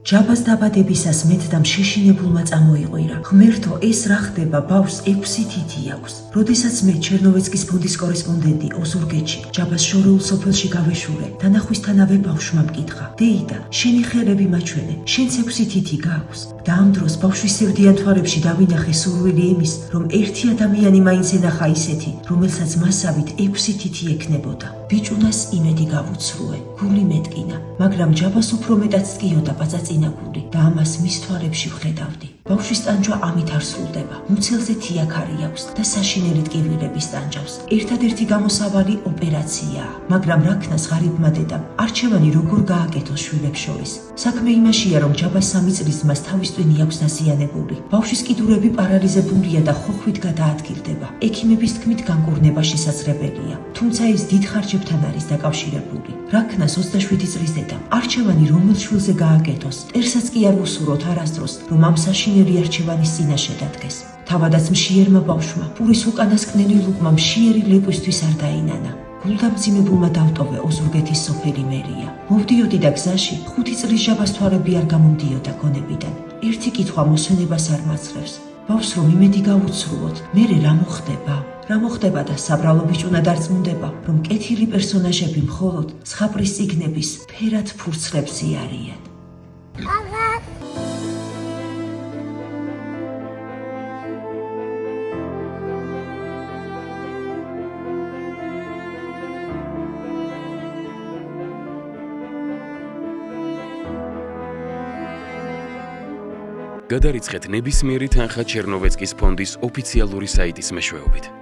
ჯაბას დაბადებისას მეტ და შეშინებულმა წამოიყვირა. ღმერთო, ეს რა ხდება? ბავშვს 6 თითი აქვს. როდესაც მე ჩერნოვეცკის ფონდის კორესპონდენტი ოზურგეთში, ჯაბას შორეულ სოფელში გავეშურე, დანახვისთანავე ბავშვმა მკითხა: „დეიდა, შენი ხელები მაჩვენე, შენც 6 თითი გაქვს?“ და ამ დროს ბავშვის სევდიან თვალებში დავინახე სურვილი იმის, რომ ერთი ადამიანი მაინც ენახა ისეთი, რომელსაც მასავით 6 თითი ექნებოდა. ბიჭუნას იმედი გავუცრუე, გული მეტკინა, მაგრამ ჯაბას უფრო მეტად წკიოდა პაწაწინა გული და ამას მის თვალებში ვხედავდი. ბავშვის ტანჯვა ამით არ სრულდება. მუცელზე თიაქარი აქვს და საშინელი ტკივილების ტანჯავს. ერთადერთი გამოსავალი ოპერაციაა, მაგრამ რაქნას ღარიბმა დედამ არჩევანი როგორ გააკეთოს შვილებს შორის. საქმე იმაშია, რომ ჯაბას 3 წლის ძმას თავის ტვინი აქვს დაზიანებული. ბავშვის კიდურები პარალიზებულია და ხოხვით გადაადგილდება. ექიმების თქმით განკურნება შესაძლებელია, თუმცა ეს დიდ ხარჯებთან არის დაკავშირებული. რაქნას 27 წლის დედამ არჩევანი რომელ შვილზე გააკეთოს, მტერსაც კი არ უსურვოთ არასდროს, რომ ამ საშინელი არჩევანის წინაშე დადგეს. თავადაც მშიერმა ბავშვმა პურის უკანასკნელი ლუკმა მშიერი ლეკვისთვის არ დაინანა. გულდამძიმებულმა დავტოვე ოზურგეთის სოფელი მერია. მოვდიოდი და გზაში 5 წლის ჯაბას თვალები არ გამომდიოდა გონებიდან. ერთი კითხვა მოსვენებას არ მაძლევს. ბავშვს რომ იმედი გავუცრუოთ, მერე რა მოხდება? რა მოხდება და საბრალო ბიჭუნა დარწმუნდება, რომ კეთილი პერსონაჟები მხოლოდ ზღაპრის წიგნების ფერად ფურცლებზე არიან. გადარიცხეთ ნებისმიერი თანხა ჩერნოვეცკის ფონდის ოფიციალური საიტის მეშვეობით.